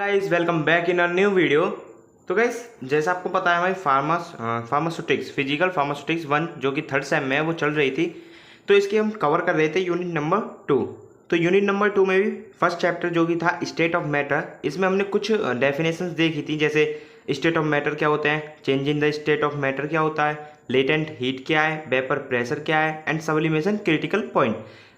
Guys welcome back in a new video. तो guys जैसा आपको पता है हमारी फार्मास्यूटिक्स फिजिकल फार्मास्यूटिक्स 1 जो कि थर्ड सेम में है वो चल रही थी। तो इसकी हम कवर कर रहे थे यूनिट नंबर 2। तो यूनिट नंबर 2 में भी फर्स्ट चैप्टर जो कि था स्टेट ऑफ मैटर, इसमें हमने कुछ डेफिनेशंस देखी थी। जैसे स्टेट ऑफ मैटर क्या होते हैं, change in the state of matter क्या होता है, लेटेंट हीट क्या है, वेपर प्रेशर क्या है एंड सब्लिमेशन क्रिटिकल पॉइंट।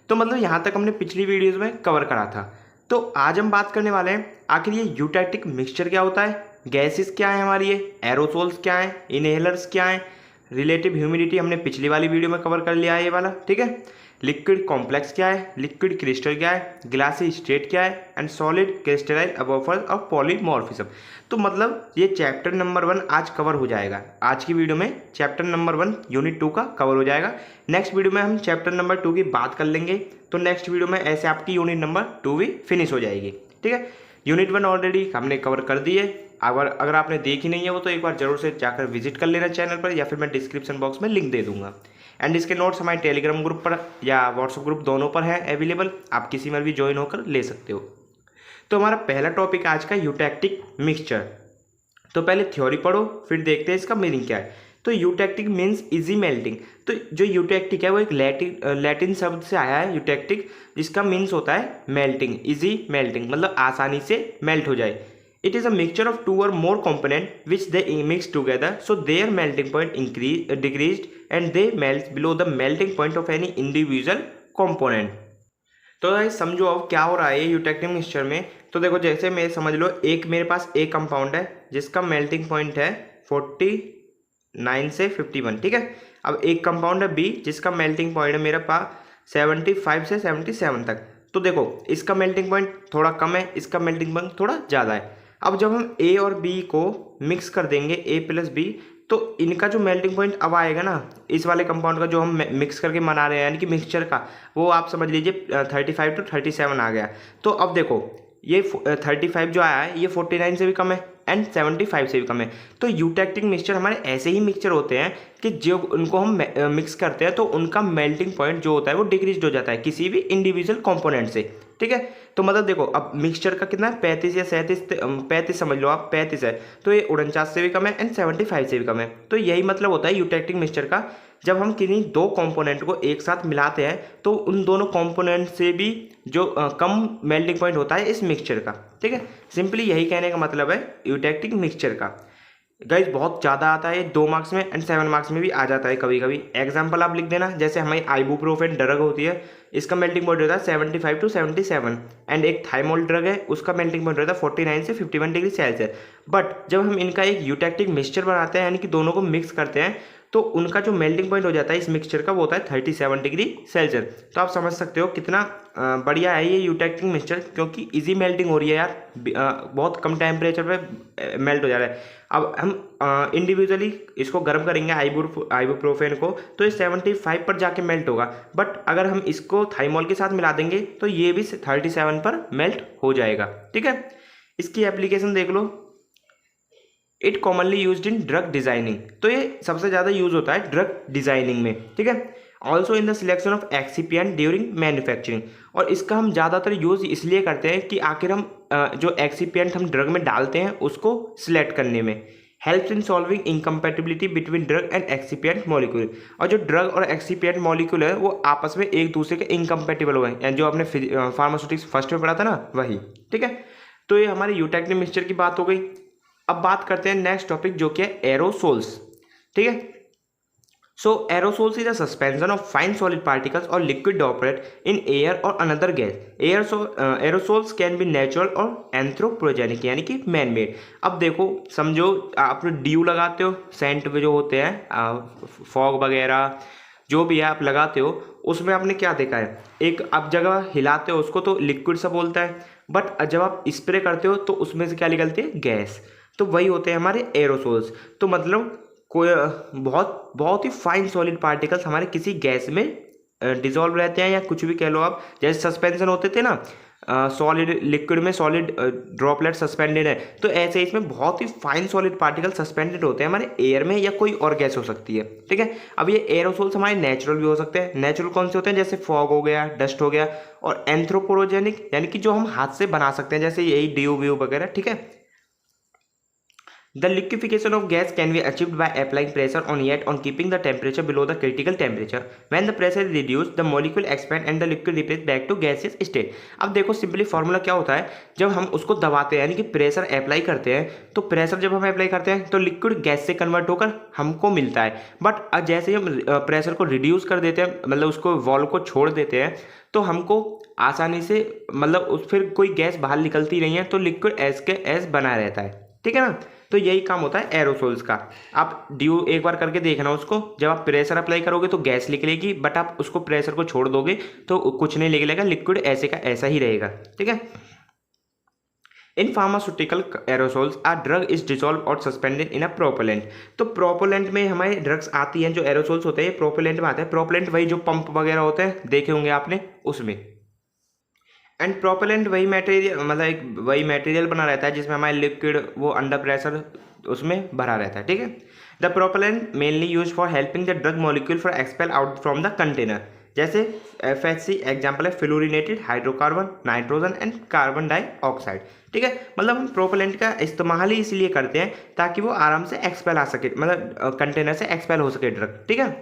तो मतलब यहाँ तक हमने पिछली वीडियोज़ में कवर करा था। तो आज हम बात करने वाले हैं आखिर ये यूटैक्टिक मिक्सचर क्या होता है, गैसेस क्या है हमारी, ये एरोसोल्स क्या है, इनहेलर्स क्या है, रिलेटिव ह्यूमिडिटी हमने पिछली वाली वीडियो में कवर कर लिया है ये वाला, ठीक है। लिक्विड कॉम्प्लेक्स क्या है, लिक्विड क्रिस्टल क्या है, ग्लासी स्टेट क्या है and solid crystalline amorphous of polymorphism. तो मतलब ये चैप्टर नंबर 1 आज कवर हो जाएगा। आज की वीडियो में चैप्टर नंबर 1 यूनिट 2 का कवर हो जाएगा। नेक्स्ट वीडियो में हम चैप्टर नंबर 2 की बात कर लेंगे। तो नेक्स्ट वीडियो में ऐसे आपकी यूनिट नंबर 2 भी फिनिश हो जाएगी, ठीक है। यूनिट 1 ऑलरेडी हमने कवर कर दी है। अगर आपने देखी नहीं है वो तो एक बार जरूर से जाकर विजिट कर लेना चैनल पर, या फिर मैं डिस्क्रिप्शन बॉक्स में लिंक दे दूंगा। एंड इसके नोट्स हमारे टेलीग्राम ग्रुप पर या व्हाट्सएप ग्रुप दोनों पर है अवेलेबल, आप किसी में भी ज्वाइन होकर ले सकते हो। तो हमारा पहला टॉपिक आज का यूटैक्टिक मिक्सचर। तो पहले थ्योरी पढ़ो फिर देखते हैं इसका मीनिंग क्या है। तो यूटैक्टिक मीन्स इजी मेल्टिंग। तो जो यूटैक्टिक है वो एक लैटिन शब्द से आया है यूटैक्टिक, जिसका मीन्स होता है मेल्टिंग, इजी मेल्टिंग, मतलब आसानी से मेल्ट हो जाए। It is a mixture of two or more component which they mix together so their melting point decreased and they melt below the melting point of any individual component. तो guys समझो अब क्या हो रहा है यूटैक्टिक mixture में। तो देखो जैसे मैं समझ लो एक मेरे पास एक कंपाउंड है जिसका मेल्टिंग पॉइंट है 49 से 51, ठीक है। अब एक कंपाउंड है बी जिसका मेल्टिंग पॉइंट है मेरे पास 75 से 77 तक। तो देखो इसका मेल्टिंग पॉइंट थोड़ा कम है, इसका मेल्टिंग पॉइंट थोड़ा ज़्यादा है। अब जब हम ए और बी को मिक्स कर देंगे ए प्लस बी, तो इनका जो मेल्टिंग पॉइंट अब आएगा ना, इस वाले कंपाउंड का जो हम मिक्स करके बना रहे हैं यानी कि मिक्सचर का, वो आप समझ लीजिए 35 to 37 आ गया। तो अब देखो ये 35 जो आया है ये 49 से भी कम है एंड 75 से भी कम है। तो यूटैक्टिक मिक्सचर हमारे ऐसे ही मिक्सचर होते हैं कि जो उनको हम मिक्स करते हैं तो उनका मेल्टिंग पॉइंट जो होता है वो डिक्रीज हो जाता है किसी भी इंडिविजुअल कंपोनेंट से, ठीक है। तो मतलब देखो अब मिक्सचर का कितना है 35 या 37, 35 समझ लो आप, 35 है तो ये 49 से भी कम है एंड 75 से भी कम है। तो यही मतलब होता है यूटैक्टिक मिक्सचर का। जब हम किन्हीं दो कंपोनेंट को एक साथ मिलाते हैं तो उन दोनों कंपोनेंट से भी जो कम मेल्टिंग पॉइंट होता है इस मिक्सचर का, ठीक है। सिंपली यही कहने का मतलब है यूटैक्टिक मिक्सचर का। गाइज बहुत ज़्यादा आता है 2 मार्क्स में एंड 7 मार्क्स में भी आ जाता है कभी कभी। एग्जाम्पल आप लिख देना, जैसे हमारी आइबुप्रोफेन ड्रग होती है, इसका मेल्टिंग पॉइंट होता है 75 to 77 एंड एक थाइमोल ड्रग है उसका मेल्टिंग पॉइंट होता है 49 से 51 डिग्री सेल्सियस। बट जब हम इनका एक यूटैक्टिक मिक्सचर बनाते हैं यानी कि दोनों को मिक्स करते हैं तो उनका जो मेल्टिंग पॉइंट हो जाता है इस मिक्सचर का वो होता है 37 डिग्री सेल्सियस। तो आप समझ सकते हो कितना बढ़िया है ये यूटैक्टिक मिक्सचर, क्योंकि इजी मेल्टिंग हो रही है यार, बहुत कम टेम्परेचर पे मेल्ट हो जा रहा है। अब हम इंडिविजुअली इसको गर्म करेंगे आइबुप्रोफेन को तो ये 75 पर जाके मेल्ट होगा, बट अगर हम इसको थाइमोल के साथ मिला देंगे तो ये भी 37 पर मेल्ट हो जाएगा, ठीक है। इसकी एप्लीकेशन देख लो। It commonly used in drug designing, तो ये सबसे ज़्यादा यूज होता है ड्रग डिजाइनिंग में, ठीक है। Also in the selection of excipient during manufacturing, और इसका हम ज़्यादातर यूज़ इसलिए करते हैं कि आखिर हम जो एक्सीपिएंट हम ड्रग में डालते हैं उसको सिलेक्ट करने में। Helps in solving incompatibility between drug and excipient molecule, और जो ड्रग और एक्सीपिएंट मॉलिक्यूल है वो आपस में एक दूसरे के इनकम्पेटिबल हो गए, यानी जो आपने फार्मास्यूटिक्स फर्स्ट में पढ़ा था ना वही, ठीक है। तो ये हमारी यूटैक्टिक मिक्सचर की बात हो गई। अब बात करते हैं नेक्स्ट टॉपिक जो कि है एरोसोल्स, ठीक है। So aerosols is a suspension of fine solid particles or liquid droplet in air or another gas. Aerosols can be natural or anthropogenic यानी कि मैन मेड। अब देखो समझो आप ड्यू लगाते हो, सेंट जो होते हैं फॉग वगैरह जो भी है आप लगाते हो, उसमें आपने क्या देखा है, एक आप जगह हिलाते हो उसको तो लिक्विड सा बोलता है, बट जब आप स्प्रे करते हो तो उसमें से क्या निकलती है, गैस। तो वही होते हैं हमारे एरोसोल्स। तो मतलब कोई बहुत बहुत ही फाइन सॉलिड पार्टिकल्स हमारे किसी गैस में डिजोल्व रहते हैं, या कुछ भी कह लो आप, जैसे सस्पेंशन होते थे ना, सॉलिड लिक्विड में सॉलिड ड्रॉपलेट सस्पेंडेड है, तो ऐसे इसमें बहुत ही फाइन सॉलिड पार्टिकल सस्पेंडेड होते हैं हमारे एयर में या कोई और गैस हो सकती है। ठीक है, अब ये एरोसोल्स हमारे नेचुरल भी हो सकते हैं। नेचुरल कौन से होते हैं, जैसे फॉग हो गया, डस्ट हो गया, और एंथ्रोपोजेनिक यानी कि जो हम हाथ से बना सकते हैं, जैसे यही ड्यू व्यू वगैरह। ठीक है, the liquefaction of gas can be achieved by applying pressure on yet on keeping the temperature below the critical temperature. When the pressure is reduced, the molecule expand and the liquid replace back to gaseous state. अब देखो simply formula क्या होता है, जब हम उसको दबाते हैं यानी कि प्रेशर अप्लाई करते हैं, तो प्रेशर जब हम अप्लाई करते हैं तो लिक्विड गैस से कन्वर्ट होकर हमको मिलता है। बट जैसे ही हम प्रेशर को रिड्यूस कर देते हैं, मतलब उसको वॉल्व को छोड़ देते हैं, तो हमको आसानी से मतलब उस फिर कोई गैस बाहर निकलती नहीं है, तो लिक्विड एज के एज बना रहता है। ठीक है ना, तो यही काम होता है एरोसोल्स का। आप ड्यू एक बार करके देखना उसको, जब आप प्रेशर अप्लाई करोगे तो गैस निकलेगी, बट आप उसको प्रेशर को छोड़ दोगे तो कुछ नहीं निकलेगा, लिक्विड ऐसे का ऐसा ही रहेगा। ठीक है, in pharmaceutical aerosols are drug is dissolve और सस्पेंडेड इन अ प्रोपेलेंट। तो प्रोपेलेंट में हमारे ड्रग्स आती हैं, जो एरोसोल्स होते हैं प्रोपेलेंट में आते हैं। प्रोपेलेंट वही जो पंप वगैरह होते हैं, देखे होंगे आपने उसमें। एंड प्रोपेलेंट वही मटेरियल, मतलब एक वही मटेरियल बना रहता है जिसमें हमारे लिक्विड वो अंडर प्रेशर उसमें भरा रहता है। ठीक है, the propellant mainly use for helping the drug molecule for expel out from the container. जैसे FHC एग्जाम्पल है fluorinated hydrocarbon, nitrogen and carbon dioxide. ठीक है, मतलब हम प्रोपेलेंट का इस्तेमाल ही इसलिए करते हैं ताकि वो आराम से एक्सपेल आ सके, मतलब कंटेनर से एक्सपेल हो सके ड्रग। ठीक है,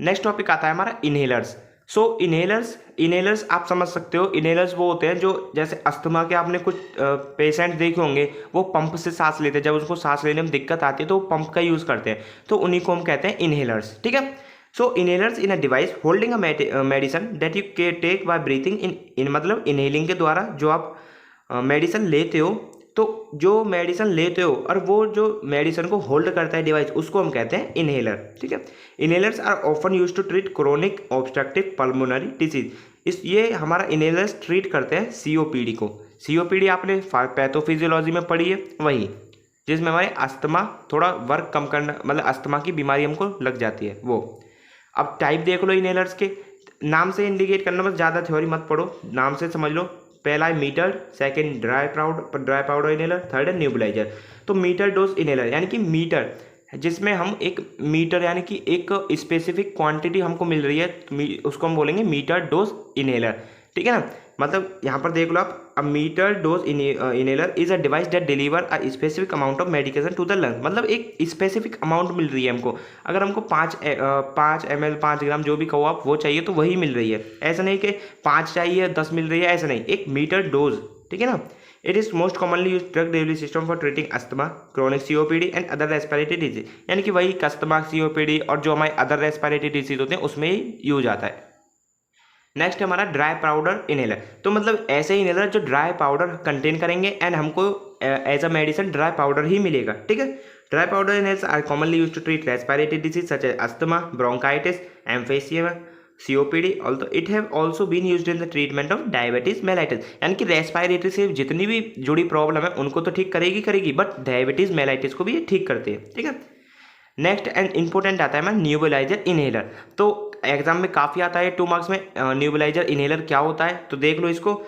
नेक्स्ट टॉपिक आता है हमारा इनहेलर्स। सो इनहेलर्स आप समझ सकते हो, इनहेलर्स वो होते हैं जो जैसे अस्थमा के आपने कुछ पेशेंट देखे होंगे, वो पंप से सांस लेते हैं, जब उसको सांस लेने में दिक्कत आती है तो वो पंप का यूज़ करते हैं, तो उन्हीं को हम कहते हैं इनहेलर्स। ठीक है, so inhalers in a device holding a medicine that you के टेक बाय ब्रीथिंग इन मतलब इनहेलिंग के द्वारा जो आप मेडिसिन लेते हो, तो जो मेडिसिन लेते हो और वो जो मेडिसिन को होल्ड करता है डिवाइस, उसको हम कहते हैं इनहेलर। ठीक है, inhalers are often use to treat chronic obstructive pulmonary disease. ये हमारा इनहेलर्स ट्रीट करते हैं COPD को। COPD आपने पैथोफिजियोलॉजी में पढ़ी है, वही जिसमें हमारे अस्थमा थोड़ा वर्क कम करना, मतलब अस्थमा की बीमारी हमको लग जाती है वो। अब टाइप देख लो इनहेलर्स के, नाम से इंडिकेट करना, बस ज़्यादा थ्योरी मत पढ़ो, नाम से समझ लो। पहला है meter, second dry powder inhaler, third है न्यूबलाइजर। तो मीटर डोज इनहेलर यानी कि मीटर जिसमें हम एक मीटर यानी कि एक स्पेसिफिक क्वांटिटी हमको मिल रही है, उसको हम बोलेंगे मीटर डोज इनहेलर। ठीक है ना, मतलब यहाँ पर देख लो आप, a meter dose inhaler is a device that deliver a specific amount of medication to the lung. मतलब एक स्पेसिफिक अमाउंट मिल रही है हमको, अगर हमको 5 ml 5 ग्राम जो भी कहो आप वो चाहिए तो वही मिल रही है, ऐसा नहीं कि 5 चाहिए 10 मिल रही है, ऐसा नहीं, एक मीटर डोज। ठीक है ना, it is most commonly use drug delivery system for treating asthma, chronic COPD and other respiratory disease. यानी कि वही अस्थमा, COPD और जो हमारे अदर रेस्पिरेटरी डिजीज होते हैं उसमें ही यूज आता है। नेक्स्ट है हमारा ड्राई पाउडर इनहेलर। तो मतलब ऐसे इनहेलर जो ड्राई पाउडर कंटेन करेंगे एंड हमको as a medicine dry powder ही मिलेगा। ठीक है, dry powder inhalers are commonly use to treat respiratory disease such as asthma, bronchitis, emphysema, COPD। Also it have also been used in the treatment of diabetes mellitus. यानी कि respiratory से जितनी भी जुड़ी प्रॉब्लम है उनको तो ठीक करेगी, बट डायबिटीज मेलाइटिस को भी ये ठीक करती है। ठीक है, नेक्स्ट एंड इंपॉर्टेंट आता है हमारा न्यूबलाइजर इनहेलर। तो एग्जाम में काफ़ी आता है 2 मार्क्स में, न्यूबलाइजर इनहेलर क्या होता है, तो देख लो इसको।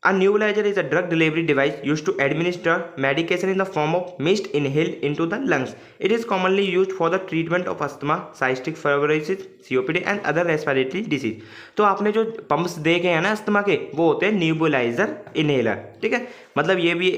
A nebulizer is a drug delivery device used to administer medication in the form of mist inhaled into the lungs. It is commonly used for the treatment of asthma, cystic fibrosis, COPD and other respiratory disease. तो आपने जो pumps देखे हैं ना asthma के, वो होते हैं न्यूबुलाइजर इनहेलर। ठीक है, मतलब ये भी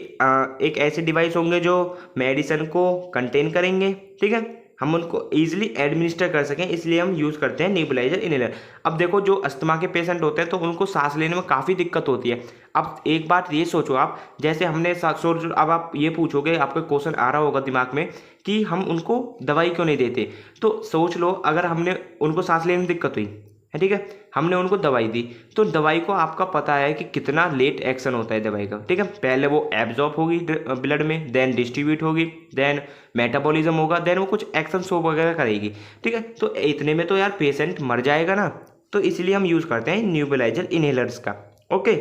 एक ऐसे डिवाइस होंगे जो मेडिसिन को कंटेन करेंगे। ठीक है, हम उनको ईजिली एडमिनिस्टर कर सकें, इसलिए हम यूज़ करते हैं नेबुलाइजर इनहेलर। अब देखो जो अस्थमा के पेशेंट होते हैं तो उनको सांस लेने में काफ़ी दिक्कत होती है। अब एक बात ये सोचो आप, जैसे हमने सोचो, अब आप ये पूछोगे, आपको क्वेश्चन आ रहा होगा दिमाग में कि हम उनको दवाई क्यों नहीं देते, तो सोच लो अगर हमने उनको सांस लेने में दिक्कत हुई है, ठीक है, हमने उनको दवाई दी, तो दवाई को आपका पता है कि कितना लेट एक्शन होता है दवाई का। ठीक है, पहले वो एब्जॉर्ब होगी ब्लड में, देन डिस्ट्रीब्यूट होगी, देन मेटाबॉलिज्म होगा, देन वो कुछ एक्शन शो वगैरह करेगी। ठीक है, तो इतने में तो यार पेशेंट मर जाएगा ना, तो इसलिए हम यूज़ करते हैं न्यूबुलाइजर इनहेलर्स का। ओके,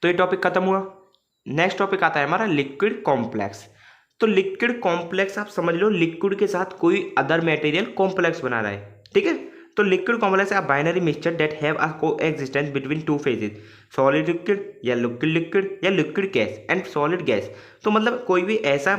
तो ये टॉपिक खत्म हुआ। नेक्स्ट टॉपिक आता है हमारा लिक्विड कॉम्प्लेक्स। तो लिक्विड कॉम्प्लेक्स आप समझ लो, लिक्विड के साथ कोई अदर मटेरियल कॉम्प्लेक्स बना रहा है। ठीक है, तो liquid complex a binary mixture that have a coexistence between two phases, solid liquid या लिक्विड लिक्विड या liquid gas and solid gas. तो मतलब कोई भी ऐसा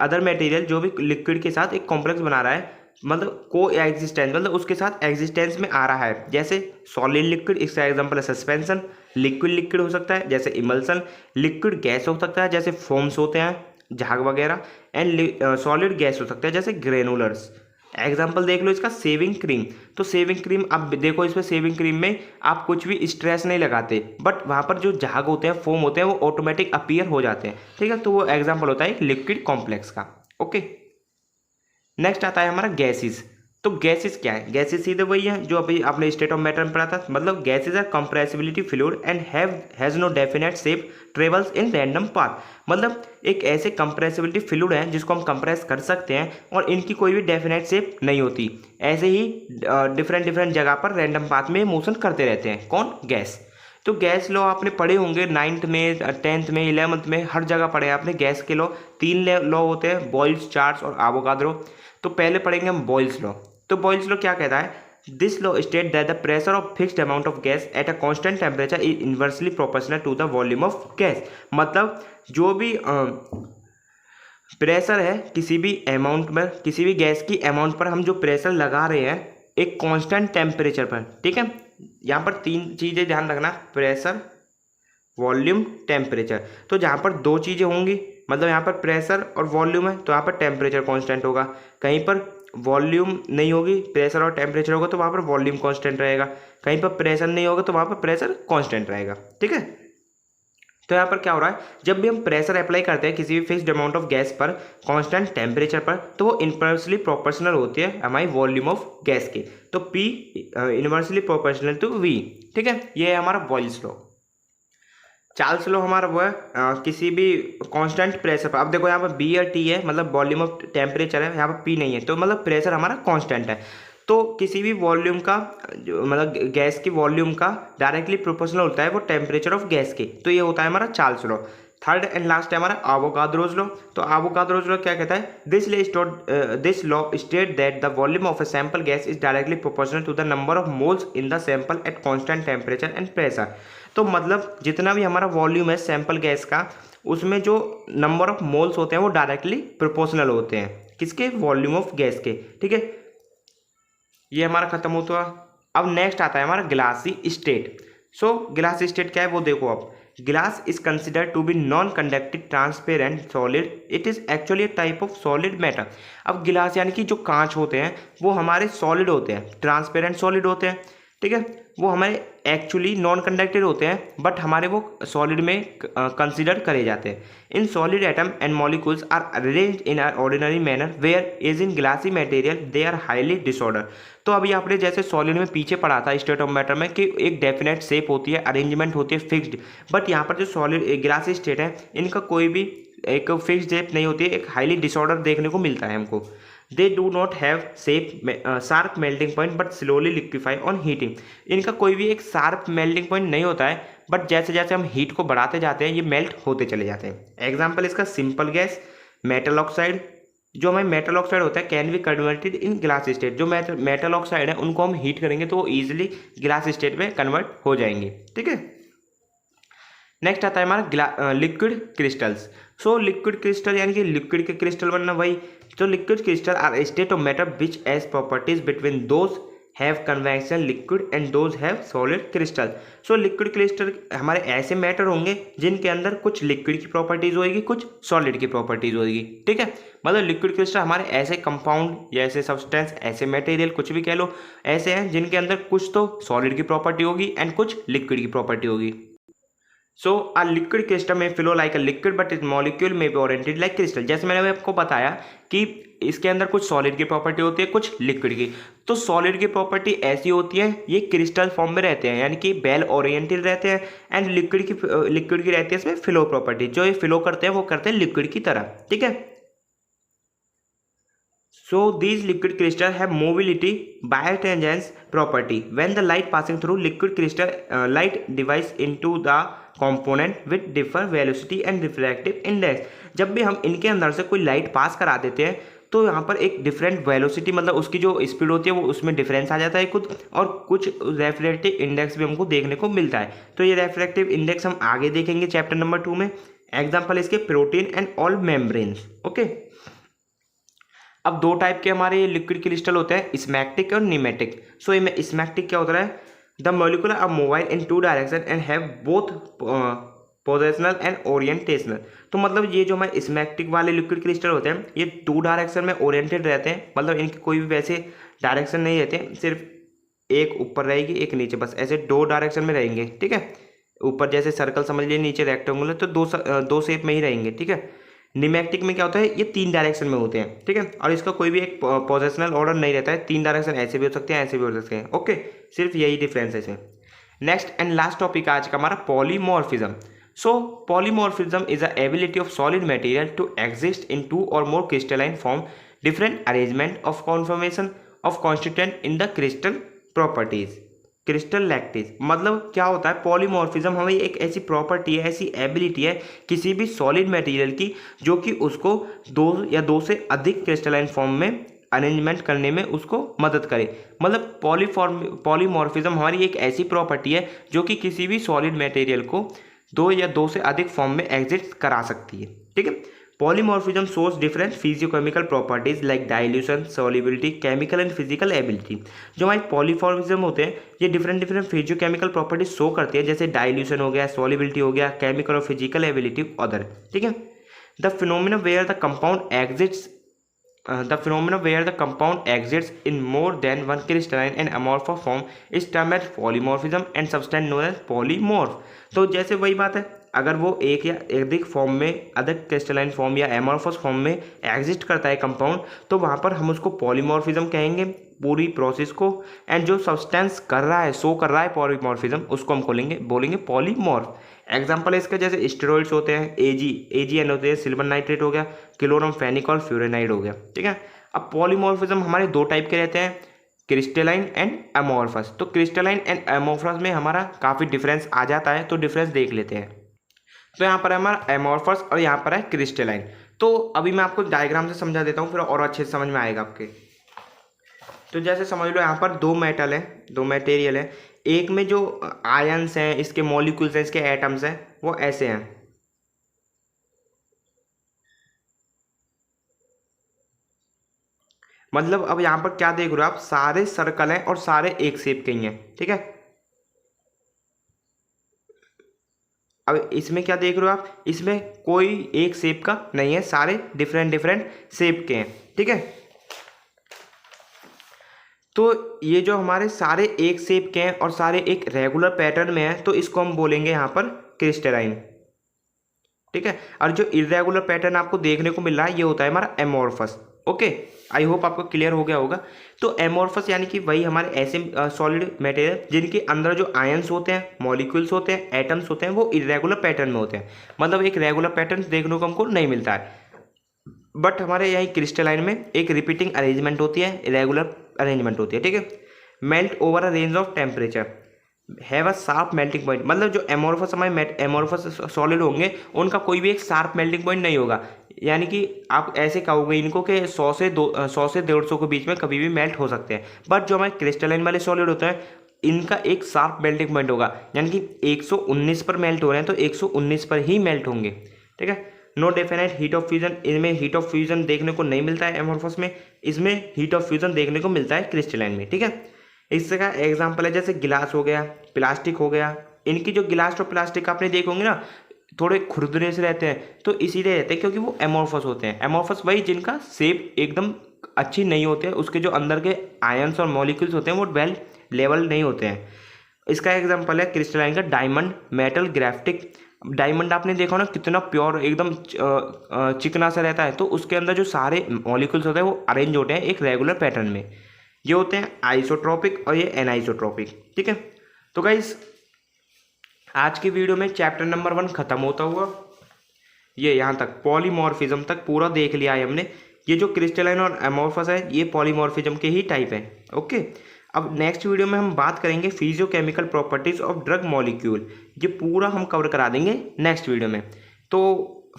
अदर मटेरियल जो भी लिक्विड के साथ एक कॉम्प्लेक्स बना रहा है, मतलब को एग्जिस्टेंस, मतलब उसके साथ एग्जिस्टेंस में आ रहा है, जैसे सॉलिड लिक्विड, इसका एग्जांपल है सस्पेंशन। लिक्विड लिक्विड हो सकता है जैसे इमल्सन। लिक्विड गैस हो सकता है जैसे फोम्स होते हैं झाग वगैरह। एंड सॉलिड गैस हो सकता है जैसे ग्रेनुलर्स। एग्जाम्पल देख लो इसका, सेविंग क्रीम। तो सेविंग क्रीम आप देखो, इसमें सेविंग क्रीम में आप कुछ भी स्ट्रेस नहीं लगाते, बट वहाँ पर जो झाग होते हैं, फोम होते हैं, वो ऑटोमेटिक अपीयर हो जाते हैं। ठीक है, तो वो एग्जाम्पल होता है लिक्विड कॉम्प्लेक्स का। ओके, नेक्स्ट आता है हमारा गैसेस। तो गैसेस क्या है? गैसेस सीधे वही है जो अभी आपने स्टेट ऑफ मैटर में पढ़ा था। मतलब gases are compressibility fluid and has no definite shape, travels in random path. मतलब एक ऐसे कंप्रेसिबिलिटी फ्लूइड है जिसको हम कंप्रेस कर सकते हैं और इनकी कोई भी डेफिनेट शेप नहीं होती, ऐसे ही डिफरेंट डिफरेंट जगह पर रैंडम पाथ में मोशन करते रहते हैं। कौन? गैस। तो गैस लॉ आपने पढ़े होंगे 9th में, 10th में, 11th में, हर जगह पढ़े आपने गैस के लॉ। 3 लॉ होते हैं, बॉयल्स, चार्ल्स और एवोगाड्रो। तो पहले पढ़ेंगे हम बॉयल्स लॉ। तो बॉयल्स लॉ क्या कहता है? This law state that the pressure of fixed amount of gas at a constant temperature is inversely proportional to the volume of gas. मतलब जो भी प्रेशर है किसी भी अमाउंट में, किसी भी गैस की अमाउंट पर हम जो प्रेशर लगा रहे हैं एक कांस्टेंट टेम्परेचर पर, ठीक है। यहाँ पर 3 चीज़ें ध्यान रखना, प्रेशर, वॉल्यूम, टेम्परेचर। तो जहाँ पर 2 चीज़ें होंगी, मतलब यहाँ पर प्रेशर और वॉल्यूम है, तो यहाँ पर टेम्परेचर कांस्टेंट होगा। कहीं पर वॉल्यूम नहीं होगी, प्रेशर और टेम्परेचर होगा, तो वहाँ पर वॉल्यूम कांस्टेंट रहेगा। कहीं पर प्रेशर नहीं होगा तो वहाँ पर प्रेशर कांस्टेंट रहेगा। ठीक है, तो यहाँ पर क्या हो रहा है, जब भी हम प्रेशर अप्लाई करते हैं किसी भी फिक्स्ड अमाउंट ऑफ गैस पर कांस्टेंट टेम्परेचर पर, तो वो इनवर्सली प्रोपोर्शनल होती है हमारी वॉल्यूम ऑफ गैस के। तो P inversely proportional to V। ठीक है, ये है हमारा बॉयल्स लॉ। चार्ल्स लॉ हमारा वो है किसी भी कांस्टेंट प्रेशर पर। अब देखो यहाँ पर B और T है, मतलब वॉल्यूम ऑफ टेम्परेचर है, यहाँ पर P नहीं है, तो मतलब प्रेशर हमारा कांस्टेंट है। तो किसी भी वॉल्यूम का मतलब गैस की वॉल्यूम का डायरेक्टली प्रोपोर्शनल होता है वो टेम्परेचर ऑफ गैस के। तो ये होता है हमारा Charles law. Third and last है हमारा एवोगाड्रोस लॉ। तो एवोगाड्रोस लॉ क्या कहता है? This law state that the volume of a sample gas is directly proportional to the number of moles in the sample at constant temperature and pressure. तो मतलब जितना भी हमारा वॉल्यूम है सैंपल गैस का, उसमें जो नंबर ऑफ मोल्स होते हैं वो डायरेक्टली प्रोपोर्शनल होते हैं किसके? वॉल्यूम ऑफ गैस के। ठीक है, ये हमारा खत्म होता है। अब नेक्स्ट आता है हमारा glassy state. So glassy state क्या है वो देखो। अब glass is considered to be non conductive transparent solid, it is actually a type of solid matter. अब गिलास यानी कि जो कांच होते हैं वो हमारे सॉलिड होते हैं, ट्रांसपेरेंट सॉलिड होते हैं। ठीक है, वो हमारे एक्चुअली नॉन कंडक्टिव होते हैं, बट हमारे वो सॉलिड में कंसिडर करे जाते हैं। In solid atom and molecules are arranged in are ordinary manner where is in glassy material they are highly disorder. तो अभी आपने जैसे सॉलिड में पीछे पढ़ा था स्टेट ऑफ मैटर में कि एक डेफिनेट शेप होती है, अरेंजमेंट होती है फिक्स्ड, बट यहाँ पर जो सॉलिड ग्लासी स्टेट है इनका कोई भी एक फिक्स्ड शेप नहीं होती है, एक हाईली डिसऑर्डर देखने को मिलता है हमको। They do not have sharp melting point but slowly liquefy on heating. इनका कोई भी एक शार्प मेल्टिंग पॉइंट नहीं होता है, बट जैसे जैसे हम हीट को बढ़ाते जाते हैं ये मेल्ट होते चले जाते हैं। एग्जाम्पल इसका सिंपल गैस, मेटल ऑक्साइड। जो हमारे मेटल ऑक्साइड होता है can be converted in glass state. जो मेटल ऑक्साइड है उनको हम हीट करेंगे तो वो ईजिली ग्लास स्टेट में कन्वर्ट हो जाएंगे। ठीक है, नेक्स्ट आता है हमारा liquid crystals. So liquid crystal यानी कि लिक्विड के क्रिस्टल बनना वही। तो liquid crystal are state of matter which as properties between those have convection liquid and those have solid crystal. So liquid crystal हमारे ऐसे मैटर होंगे जिनके अंदर कुछ लिक्विड की प्रॉपर्टीज होगी, कुछ सॉलिड की प्रॉपर्टीज होगी। ठीक है, मतलब लिक्विड क्रिस्टल हमारे ऐसे कंपाउंड या ऐसे सब्सटेंस, ऐसे मटेरियल, कुछ भी कह लो, ऐसे हैं जिनके अंदर कुछ तो सॉलिड की प्रॉपर्टी होगी एंड कुछ लिक्विड की प्रॉपर्टी होगी। सो अ लिक्विड क्रिस्टल में flow like a liquid but is molecule में बी ओरिएंटेड लाइक क्रिस्टल। जैसे मैंने आपको बताया कि इसके अंदर कुछ सॉलिड की प्रॉपर्टी होती है, कुछ लिक्विड की। तो सॉलिड की प्रॉपर्टी ऐसी होती है, ये क्रिस्टल फॉर्म में रहते हैं यानी कि बेल ओरिएंटेड रहते हैं। एंड लिक्विड की रहती है इसमें फ्लो प्रॉपर्टी। जो ये फ्लो करते हैं वो करते हैं लिक्विड की तरह। ठीक है, so these liquid crystal have mobility biotangence property. When the light passing through liquid crystal light divides into the component with different velocity and refractive index. जब भी हम इनके अंदर से कोई लाइट पास करा देते हैं तो यहाँ पर एक डिफरेंट वेलोसिटी मतलब उसकी जो स्पीड होती है वो उसमें डिफरेंस आ जाता है कुछ, और कुछ रेफ्रेक्टिव इंडेक्स भी हमको देखने को मिलता है। तो ये रेफ्रेक्टिव इंडेक्स हम आगे देखेंगे चैप्टर नंबर 2 में। एग्जाम्पल इसके protein and all membranes. Okay, अब दो टाइप के हमारे लिक्विड क्रिस्टल होते हैं, स्मैक्टिक और नीमेटिक। सो इनमें स्मैक्टिक क्या होता है, the molecule are mobile in two direction and have both positional and orientational. तो मतलब ये जो हमारे स्मैक्टिक वाले लिक्विड क्रिस्टल होते हैं ये टू डायरेक्शन में ओरिएंटेड रहते हैं, मतलब इनकी कोई भी वैसे डायरेक्शन नहीं रहते, सिर्फ एक ऊपर रहेगी एक नीचे, बस ऐसे दो डायरेक्शन में रहेंगे। ठीक है, ऊपर जैसे सर्कल समझ लीजिए, नीचे रेक्टेंगुलर, तो दो शेप में ही रहेंगे। ठीक है, निमैक्टिक में क्या होता है, ये तीन डायरेक्शन में होते हैं। ठीक है, और इसका कोई भी एक पोजिशनल ऑर्डर नहीं रहता है, तीन डायरेक्शन ऐसे भी हो सकते हैं ऐसे भी हो सकते हैं। ओके, सिर्फ यही डिफरेंस है इसमें। नेक्स्ट एंड लास्ट टॉपिक आज का हमारा polymorphism. So polymorphism is a ability of solid material to exist in two or more crystalline form, different arrangement of conformation of constituent in the crystal properties. Crystal lattice मतलब क्या होता है, polymorphism हमें एक ऐसी प्रॉपर्टी है, ऐसी ability है किसी भी सॉलिड मटेरियल की जो कि उसको दो या दो से अधिक क्रिस्टलाइन फॉर्म में अरेंजमेंट करने में उसको मदद करे। मतलब पॉलीमॉर्फिज्म हमारी एक ऐसी प्रॉपर्टी है जो कि किसी भी सॉलिड मटेरियल को दो या दो से अधिक फॉर्म में एग्जिस्ट करा सकती है। ठीक है, polymorphism shows different physiochemical properties like dilution, solubility, chemical and physical ability. जो हमारे पॉलीमॉर्फिज्म होते हैं ये डिफरेंट फिजियोकेमिकल प्रॉपर्टीज शो करती है, जैसे डाइल्यूशन हो गया, सॉल्युबिलिटी हो गया, केमिकल और फिजिकल एबिलिटी अदर। ठीक है, the phenomena where the compound exists in more than one crystalline and amorphous form is termed as polymorphism and substance known as polymorph। तो जैसे वही बात है, अगर वो एक या अधिक फॉर्म में, अधिक क्रिस्टलाइन फॉर्म या एमॉर्फस फॉर्म में एग्जिस्ट करता है कंपाउंड, तो वहाँ पर हम उसको पॉलीमॉर्फिज्म कहेंगे पूरी प्रोसेस को। एंड जो सब्सटेंस कर रहा है, शो कर रहा है पॉलीमॉर्फिज्म, उसको हम बोलेंगे पॉलीमॉर्फ। एग्जाम्पल है इसका, जैसे स्टेरॉइड्स होते हैं, एजीएन होते हैं, सिल्वर नाइट्रेट हो गया, क्लोरमफेनिकॉल, फ्यूरेनाइड हो गया। ठीक है, अब पॉलीमॉर्फिज्म हमारे दो टाइप के रहते हैं, क्रिस्टलाइन एंड एमॉर्फस। तो क्रिस्टलाइन एंड एमॉर्फस में हमारा काफ़ी डिफरेंस आ जाता है, तो डिफरेंस देख लेते हैं। तो यहाँ पर है हमारा एमॉर्फस और यहाँ पर है क्रिस्टलाइन। तो अभी मैं आपको डायग्राम से समझा देता हूँ, फिर और अच्छे से समझ में आएगा आपके। तो जैसे समझ लो यहाँ पर दो मेटल है, दो मटेरियल है, एक में जो आयन्स हैं, इसके मॉलिक्यूल्स हैं, इसके एटम्स हैं, वो ऐसे हैं। मतलब अब यहाँ पर क्या देख रहे हो आप, सारे सर्कल हैं और सारे एक शेप के ही हैं। ठीक है, अब इसमें क्या देख रहे हो आप, इसमें कोई एक शेप का नहीं है, सारे डिफरेंट शेप के हैं। ठीक है, तो ये जो हमारे सारे एक शेप के हैं और सारे एक रेगुलर पैटर्न में हैं, तो इसको हम बोलेंगे यहाँ पर क्रिस्टलाइन। ठीक है, और जो इरेगुलर पैटर्न आपको देखने को मिल रहा है ये होता है हमारा एमॉर्फस। ओके, आई होप आपको क्लियर हो गया होगा। तो एमॉर्फस यानी कि वही हमारे ऐसे सॉलिड मटेरियल जिनके अंदर जो आयंस होते हैं, मॉलिक्यूल्स होते हैं, एटम्स होते हैं, वो इरेगुलर पैटर्न में होते हैं। मतलब एक रेगुलर पैटर्न देखने को हमको नहीं मिलता है, बट हमारे यहाँ क्रिस्टलाइन में एक रिपीटिंग अरेंजमेंट होती है, इरेगुलर अरेंजमेंट होती है। ठीक है, melt over a range of temperature, have a sharp melting point. मतलब जो एमॉर्फस हमारे एमॉर्फस सॉलिड होंगे उनका कोई भी एक शार्प मेल्टिंग पॉइंट नहीं होगा, यानी कि आप ऐसे कहोगे इनको कि 100 से 150 के बीच में कभी भी मेल्ट हो सकते हैं। बट जो हमारे क्रिस्टलाइन वाले सॉलिड होते हैं इनका एक शार्प मेल्टिंग पॉइंट होगा, यानी कि 119 पर मेल्ट हो रहे हैं तो 119 पर ही मेल्ट होंगे। ठीक है, no definite heat of fusion, इनमें हीट ऑफ फ्यूजन देखने को नहीं मिलता है एमॉर्फस में, इसमें हीट ऑफ फ्यूजन देखने को मिलता है क्रिस्टलाइन में। ठीक है, इसका एग्जांपल है जैसे गिलास हो गया, प्लास्टिक हो गया। इनकी जो गिलास और प्लास्टिक आपने देखे होंगे ना, थोड़े खुरदरे से रहते हैं, तो इसीलिए रहते हैं क्योंकि वो एमॉर्फस होते हैं। एमॉर्फस वही जिनका शेप एकदम अच्छी नहीं होते हैं, उसके जो अंदर के आयंस और मॉलिक्यूल्स होते हैं वो वेल लेवल नहीं होते हैं। इसका एग्जांपल है क्रिस्टलाइन का डायमंड, मेटल, ग्राफिटिक। डायमंड आपने देखा ना कितना प्योर एकदम चिकना सा रहता है, तो उसके अंदर जो सारे मॉलिक्यूल्स होते हैं वो अरेंज होते हैं एक रेगुलर पैटर्न में। ये होते हैं आइसोट्रोपिक और ये एनाइसोट्रोपिक। ठीक है, तो गाइस आज की वीडियो में चैप्टर नंबर 1 खत्म होता हुआ ये यहाँ तक पॉलीमॉर्फिज्म तक पूरा देख लिया है हमने। ये जो क्रिस्टलाइन और एमॉर्फस है ये पॉलीमॉर्फिज्म के ही टाइप है। ओके, अब नेक्स्ट वीडियो में हम बात करेंगे physiochemical properties of drug molecule. ये पूरा हम कवर करा देंगे नेक्स्ट वीडियो में। तो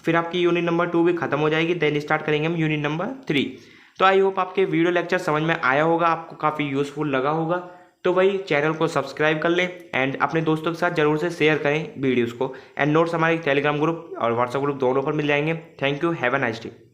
फिर आपकी यूनिट नंबर 2 भी खत्म हो जाएगी, देन स्टार्ट करेंगे हम यूनिट नंबर 3। तो आई होप आपके वीडियो लेक्चर समझ में आया होगा, आपको काफ़ी यूज़फुल लगा होगा। तो भाई चैनल को सब्सक्राइब कर लें एंड अपने दोस्तों के साथ ज़रूर से शेयर करें वीडियोज़ को। एंड नोट्स हमारे टेलीग्राम ग्रुप और व्हाट्सएप ग्रुप दोनों पर मिल जाएंगे। Thank you, have a nice day.